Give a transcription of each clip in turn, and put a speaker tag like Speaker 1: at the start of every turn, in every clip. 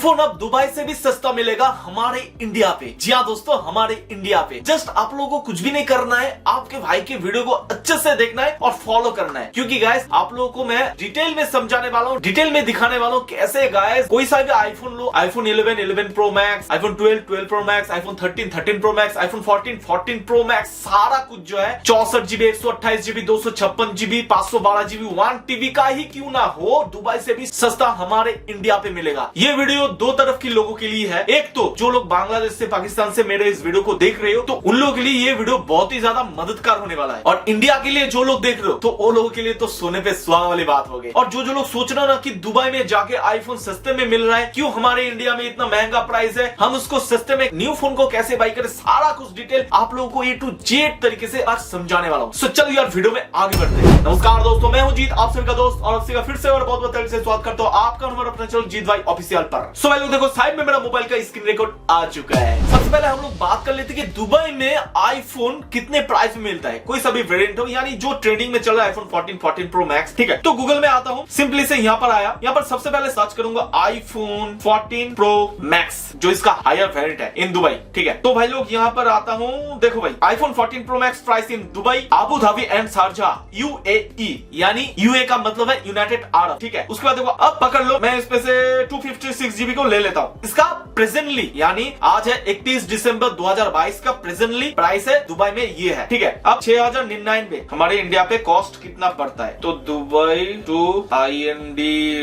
Speaker 1: IPhone अब Dubai से भी सस्ता मिलेगा हमारे इंडिया पे। जी हाँ दोस्तों, हमारे इंडिया पे। जस्ट आप लोगों को कुछ भी नहीं करना है, आपके भाई के वीडियो को अच्छे से देखना है और फॉलो करना है, क्योंकि गाइस आप लोगों को मैं डिटेल में समझाने वाला हूँ, डिटेल में दिखाने वाला हूँ कैसे गाइस कोई सा भी आईफोन लो, iPhone 11, 11 pro max, iPhone 12, 12 pro max, iPhone 13, 13 pro max, iPhone 14, 14 pro max, सारा कुछ जो है 64 GB, 128 GB, 256 GB, 512 GB, 1 TB का ही क्यों ना हो, दुबई से भी सस्ता हमारे इंडिया पे मिलेगा। ये वीडियो दो तरफ के लोगों के लिए है। एक तो जो लोग बांग्लादेश से, पाकिस्तान से मेरे इस वीडियो को देख रहे हो, तो उन लोगों के लिए ये वीडियो बहुत ही ज्यादा मददगार होने वाला है। और इंडिया के लिए जो लोग देख रहे हो, तो वो लोगों के लिए तो सोने पे सुहागा वाली बात हो गई। और जो लोग सोच रहे हो ना कि दुबई में जाके आईफोन सस्ते में मिल रहा है, क्यों हमारे इंडिया में इतना महंगा प्राइस है, हम उसको सस्ते में न्यू फोन को कैसे बाई करें, सारा कुछ डिटेल आप लोगों को A to Z तरीके से आज समझाने वाला हूँ। चलो यार वीडियो में आगे बढ़ते हैं। नमस्कार दोस्तों, मैं हूँ जीत, आप सभी का दोस्त, और आपसे फिर से और बहुत बहुत से स्वागत करता हूँ आपका हमारा अपना चैनल जीत भाई ऑफिशियल पर। सो भाई लोग देखो, साइड में मेरा मोबाइल का स्क्रीन रिकॉर्ड आ चुका है। सबसे पहले हम लोग बात कर लेते हैं कि दुबई में आईफोन कितने प्राइस में मिलता है, कोई सा भी वेरिएंट हो, यानी जो ट्रेंडिंग में चल रहा है आईफोन 14, 14 प्रो मैक्स। ठीक है, तो गूगल में आता हूँ, सिंपली से यहाँ पर आया, यहाँ पर सबसे पहले सर्च करूंगा आईफोन 14 प्रो मैक्स, जो इसका हायर वेरिएंट है इन दुबई। ठीक है, तो भाई लोग यहाँ पर आता हूँ, देखो भाई iPhone 14 pro max price in Dubai, Abu Dhabi and Sharjah, UAE, यानी UA का मतलब है यूनाइटेड अरब। ठीक है, उसके बाद देखो, अब पकड़ लो, मैं इस पे से 256 जीबी को ले लेता हूँ। इसका प्रेजेंटली यानी आज है 31 दिसंबर 2022 का प्रेजेंटली प्राइस है दुबई में ये है। ठीक है, अब 6099 हमारे इंडिया पे कॉस्ट कितना पड़ता है, तो दुबई टू IND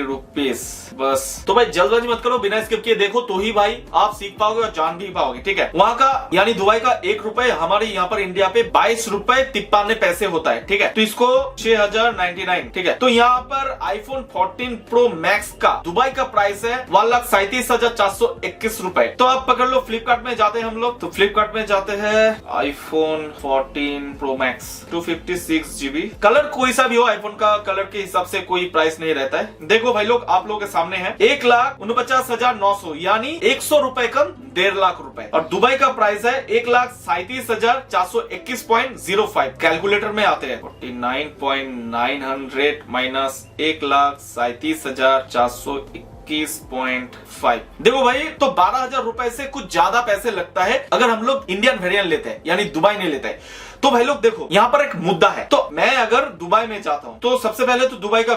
Speaker 1: रुपीस, बस। तो भाई जल्दबाजी मत करो, बिना स्किप किए देखो, तो ही भाई आप सीख पाओगे और जान भी पाओगे। ठीक है, वहां का यानी दुबई का 1 रुपए हमारे यहाँ पर इंडिया पे 22 रुपए 53 पैसे होता है। ठीक है, तो इसको 6099। ठीक है, तो यहाँ पर आईफोन 14 प्रो मैक्स का दुबई का प्राइस है 1,37,421 रुपए। तो आप पकड़ लो, फ्लिपकार्ट में जाते हैं हम लोग, तो फ्लिपकार्ट में जाते हैं iPhone 14 pro max 256 GB, colour कोई सा भी हो, आईफोन का कलर के हिसाब से कोई प्राइस नहीं रहता है। देखो भाई लोग, आप लोगों के सामने है 1,49,900, यानी 100 रुपए कम 1.5 लाख रुपए, और दुबई का प्राइस है 1,37,421.05। कैलकुलेटर में आते हैं 49.900 माइनस 1,37,421.5। देखो भाई, तो 12,000 रुपए से कुछ ज्यादा पैसे लगता है अगर हम लोग इंडियन वेरिएंट लेते हैं, यानी दुबई नहीं लेते हैं। तो भाई लोग देखो, यहाँ पर एक मुद्दा है। तो मैं अगर दुबई में जाता हूँ, तो सबसे पहले तो दुबई का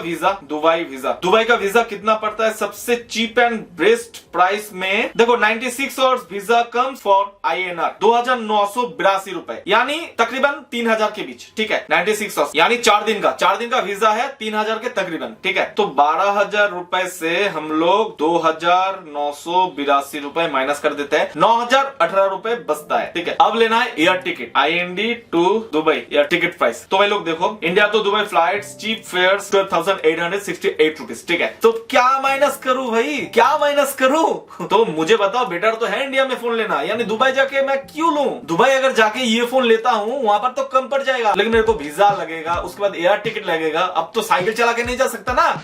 Speaker 1: वीजा कितना पड़ता है, सबसे चीप एंड बेस्ट प्राइस में देखो 96 और वीजा कम्स फॉर INR 2,982 रुपए, यानी तकरीबन 3,000 के बीच। ठीक है, 96 और यानी 4 दिन का वीजा है 3,000 के तकरीबन। ठीक है, तो 12,000 रुपए से हम लोग 2,982 रुपए माइनस कर देते हैं, 9,018 रुपए बचता है। ठीक है, अब लेना है air ticket, IND to Dubai air ticket price. तो भाई लोग देखो, इंडिया तो Dubai flights cheap fares 12,868 rupees. ठीक है, तो क्या माइनस करूं भाई, क्या माइनस करूं? तो मुझे बताओ, बेटर तो है इंडिया में फोन लेना, यानी दुबई जाके मैं क्यों लूं? दुबई अगर जाके ये फोन लेता हूं, वहां पर तो कम पड़ जाएगा, लेकिन मेरे को वीजा लगेगा, उसके बाद एयर टिकट लगेगा। अब तो साइकिल चला के नहीं जा सकता ना,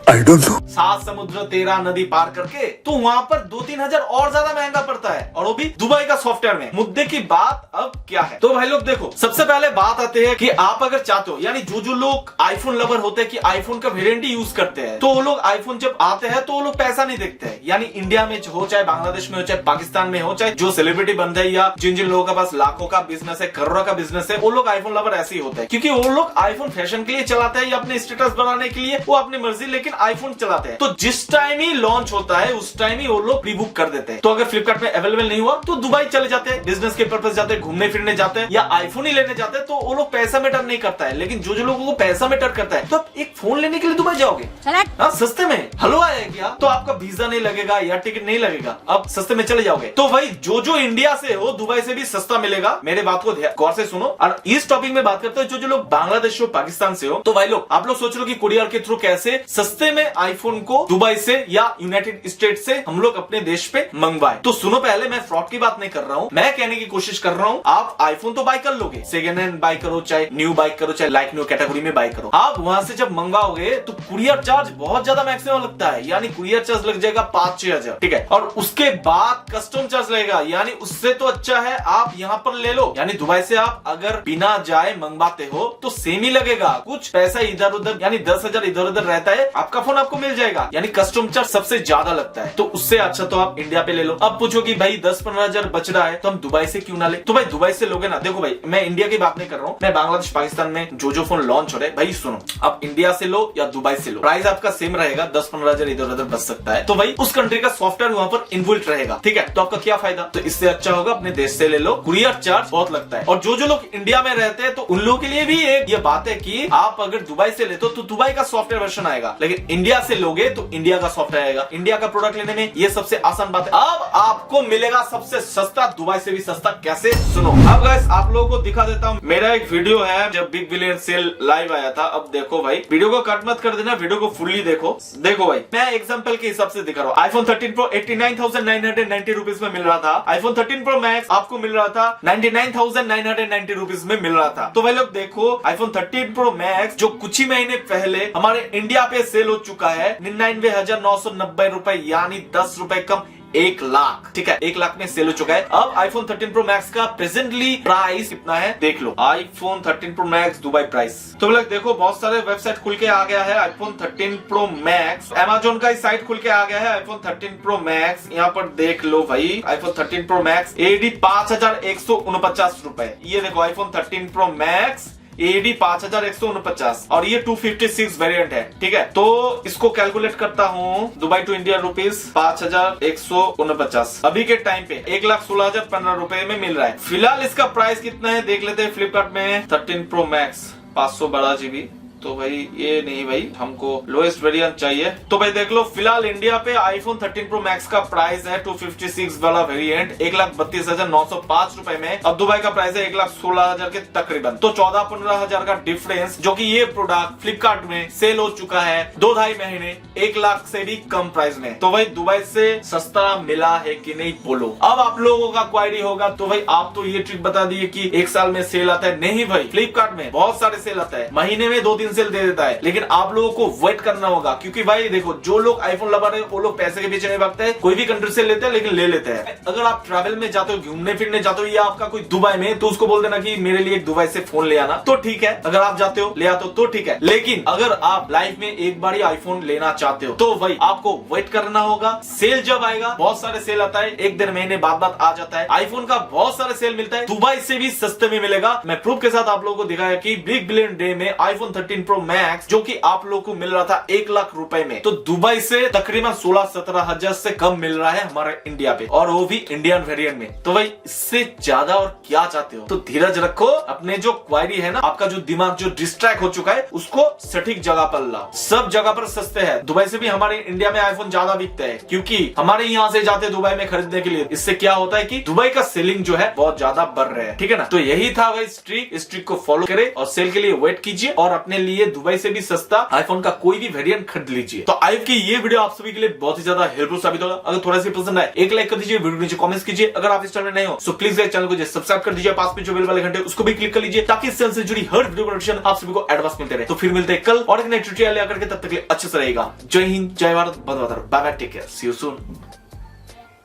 Speaker 1: I don't know। 7 समुद्र 13 नदी पार करके, तो वहां पर 2-3 हजार और ज्यादा महंगा पड़ता है, और वो भी दुबई का सॉफ्टवेयर में। मुद्दे की बात अब क्या है, तो भाई लोग देखो, सबसे पहले बात आते हैं कि आप अगर चाहते हो, यानी जो लोग आईफोन लवर होते हैं कि आईफोन का वेरिएंट ही यूज करते हैं, तो वो लोग आईफोन जब आते हैं तो वो लोग पैसा नहीं देखते हैं, यानी इंडिया में हो, चाहे बांग्लादेश में हो, चाहे पाकिस्तान में हो, चाहे जो सेलिब्रिटी बनते हैं, या जिन लोगों के पास लाखों का बिजनेस है, करोड़ों का बिजनेस है, वो लोग आईफोन लवर ऐसे ही होते हैं, क्योंकि वो लोग आईफोन फैशन के लिए चलाते हैं या अपने स्टेटस बनाने के लिए, वो अपनी मर्जी, लेकिन आईफोन चलाते हैं। तो जिस टाइम ही लॉन्च होता है उस टाइम ही वो लोग प्री बुक कर देते हैं। तो अगर फ्लिपकार्ट में अवेलेबल नहीं हुआ तो दुबई चले जाते हैं, बिजनेस के पर्पस जाते हैं, घूमने फिरने जाते हैं, या आईफोन ही लेने जाते हैं, तो वो लोग पैसा मैटर नहीं करता है। लेकिन जो लोगों को पैसा मैटर करता है, तो आप एक फोन लेने के लिए दुबई जाओगे, हाँ, सस्ते में हलवा है क्या, तो आपका वीजा नहीं लगेगा या टिकट नहीं लगेगा, अब सस्ते में चले जाओगे। तो भाई जो इंडिया से हो, दुबई से भी सस्ता मिलेगा, मेरे बात को गौर से सुनो। और इस टॉपिक में बात करते हैं जो लोग बांग्लादेश हो, पाकिस्तान से हो, तो भाई लोग आप लोग सोच लो कि कुरियर के थ्रू कैसे सस्ते में आईफोन को दुबई से या यूनाइटेड स्टेट से हम लोग अपने देश पे मंगवाए। तो सुनो, पहले मैं फ्रॉड की बात नहीं कर रहा हूँ, मैं कहने की कोशिश कर रहा हूँ, आप आईफोन तो बाय कर लोगे, सेकेंड हैंड बाय करो, चाहे न्यू बाय करो, चाहे लाइक न्यू कैटेगरी में बाय करो, आप वहां से जब मंगवाओगे तो कुरियर चार्ज बहुत ज्यादा मैक्सिमम लगता है, यानी कुरियर चार्ज लग जाएगा 5-6 हजार। ठीक है, और उसके बाद कस्टम चार्ज लगेगा, यानी उससे तो अच्छा है आप यहाँ पर ले लो, यानी दुबई से आप अगर बिना जाए मंगवाते हो तो सेम ही लगेगा, कुछ पैसा इधर उधर, यानी 10,000 इधर उधर रहता है, आपका आपका फोन आपको मिल जाएगा, यानी कस्टम चार्ज सबसे ज्यादा लगता है। तो उससे अच्छा तो आप इंडिया पे ले लो। अब पूछो कि भाई 10-15 हजार बच रहा है तो हम दुबई से क्यों ना ले? तो भाई दुबई से लोगे ना, देखो भाई मैं इंडिया की बात नहीं कर रहा हूँ, मैं बांग्लादेश पाकिस्तान में जो फोन लॉन्च हो रहे हैं, भाई सुनो, आप इंडिया से लो या दुबई से लो, प्राइस आपका सेम रहेगा, 10-15 हजार इधर उधर बच सकता है। तो भाई उस कंट्री का सॉफ्टवेयर वहां पर इनबिल्ट रहेगा, ठीक है, तो आपका क्या फायदा? तो इससे अच्छा होगा अपने देश से ले लो, कुरियर चार्ज बहुत लगता है। और जो लोग इंडिया में रहते हैं तो उन लोगों के लिए भी एक ये बात है कि आप अगर दुबई से लेते हो तो दुबई का सॉफ्टवेयर वर्जन आएगा, लेकिन इंडिया से लोगे तो इंडिया का सॉफ्टवेयर आएगा। इंडिया का प्रोडक्ट लेने में ये सबसे आसान बात है। अब आपको मिलेगा सबसे सस्ता, दुबई से भी सस्ता। कैसे? सुनो। अब गाइस आप लोगों को दिखा देता हूँ, मेरा एक वीडियो है जब बिग बिलियन सेल लाइव आया था। अब देखो भाई, वीडियो को कट मत कर देना, वीडियो को फुल्ली देखो। देखो भाई मैं एग्जांपल के हिसाब से दिखा रहा हूँ। आईफोन 13 प्रो 89,990 रुपीज में मिल रहा था। आईफोन 13 प्रो मैक्स आपको मिल रहा था 99,990 रुपीज में मिल रहा था। तो भाई लोग देखो, आईफोन 13 प्रो मैक्स जो कुछ ही महीने पहले हमारे इंडिया पे सेल हो चुका है 99,990 रुपए, यानी 10 रुपए कम, 1 लाख, ठीक है, 1 लाख में सेल हो चुका है। अब आईफोन 13 प्रो मैक्स का प्रेजेंटली प्राइस कितना है देख लो। IPhone 13 pro max Dubai price, तो लोग देखो बहुत सारे वेबसाइट खुल के आ गया है आईफोन 13 प्रो मैक्स। अमेजोन का साइट खुल के आ गया है आईफोन 13 प्रो मैक्स। यहाँ पर देख लो भाई, आईफोन 13 प्रो मैक्स एडी 5,149 रुपए। ये देखो आईफोन 13 प्रो मैक्स एडी 5,149 और ये 256 वेरिएंट है, ठीक है। तो इसको कैलकुलेट करता हूँ दुबई टू इंडिया रुपीज 5,149 अभी के टाइम पे 1,16,015 रुपए में मिल रहा है। फिलहाल इसका प्राइस कितना है देख लेते हैं फ्लिपकार्ट में। 13 प्रो मैक्स 512 GB, तो भाई ये नहीं भाई, हमको लोएस्ट वेरिएंट चाहिए। तो भाई देख लो, फिलहाल इंडिया पे आईफोन 13 प्रो मैक्स का प्राइस है 256 वाला वेरिएंट 1,32,905 रुपए में। अब दुबई का प्राइस है 1,16,000 के तकरीबन। तो 14-15 हजार का डिफरेंस, जो कि ये प्रोडक्ट फ्लिपकार्ट में सेल हो चुका है 2-2.5 महीने 1 लाख से भी कम प्राइस में। तो भाई दुबई से सस्ता मिला है कि नहीं बोलो। अब आप लोगों का क्वारी होगा, तो भाई आप तो ये ट्रिक बता दिए कि 1 साल में सेल आता है। नहीं भाई, फ्लिपकार्ट में बहुत सारे सेल आता है, महीने में 2-3 सेल दे देता है, लेकिन आप लोगों को वेट करना होगा। क्योंकि भाई देखो, जो लोग आईफोन लगा रहे हैं वो लोग पैसे के पीछे नहीं भागते हैं, कोई भी कंट्री से लेते हैं लेकिन ले लेते हैं। अगर आप ट्रैवल में जाते हो, घूमने फिरने जाते हो, या आपका कोई दुबई में, तो उसको बोल देना कि मेरे लिए एक दुबई से फोन ले आना, तो ठीक है। अगर आप जाते हो ले आते हो तो ठीक है, लेकिन अगर आप लाइफ में एक बार ही आईफोन लेना चाहते हो तो भाई आपको वेट करना होगा। सेल जब आएगा, बहुत सारे सेल आता है, 1-1.5 महीने बाद आ जाता है। आईफोन का बहुत सारे सेल मिलता है, दुबई से भी सस्ते में मिलेगा। मैं प्रूफ के साथ आप लोगों को दिखाया कि बिग बिलियन डे में आईफोन 13 प्रो मैक्स जो कि आप लोगों को मिल रहा था 1 लाख रुपए में, तो दुबई से तकरीबन 16-17 हजार से कम मिल रहा है हमारे इंडिया पे, और वो भी इंडियन वेरिएंट में। तो भाई इससे ज्यादा और क्या चाहते हो? तो धीरज रखो, अपने जो क्वारी है ना, आपका जो दिमाग जो डिस्ट्रैक्ट हो चुका है उसको सटीक जगह पर लाओ। सब जगह पर सस्ते हैं। दुबई से भी हमारे इंडिया में आईफोन ज्यादा बिकते हैं, क्योंकि हमारे यहाँ से जाते दुबई में खरीदने के लिए। इससे क्या होता है कि दुबई का सेलिंग जो है बहुत ज्यादा बढ़ रहा है, ठीक है ना। तो यही था भाई स्ट्रिक, इस ट्रिक को फॉलो करें और सेल के लिए वेट कीजिए, और अपने लिए दुबई से भी सस्ता आईफोन का कोई भी वेरिएंट खरीद लीजिए। तो आई की ये वीडियो आप सभी के लिए बहुत ही ज्यादा हेल्पफुल साबित होगा। अगर थोड़ा सी पसंद आए, एक लाइक कर दीजिए, वीडियो नीचे कमेंट्स कीजिए। अगर आप इस चैनल में नए हो तो प्लीज चैनल को सब्सक्राइब कर दीजिए, पास में जो बेल वाले घंटे उसको भी क्लिक कर लीजिए, ताकि इस चैनल से जुड़ी हर वीडियो नोटिफिकेशन आप सभी को एडवांस मिलते रहे। तो फिर मिलते हैं कल और एक नए ट्यूटोरियल लेकर के, तब तक के लिए अच्छे से रहेगा। जय हिंद, जय भारत, बंदे मातरम, bye bye, take care, see you soon.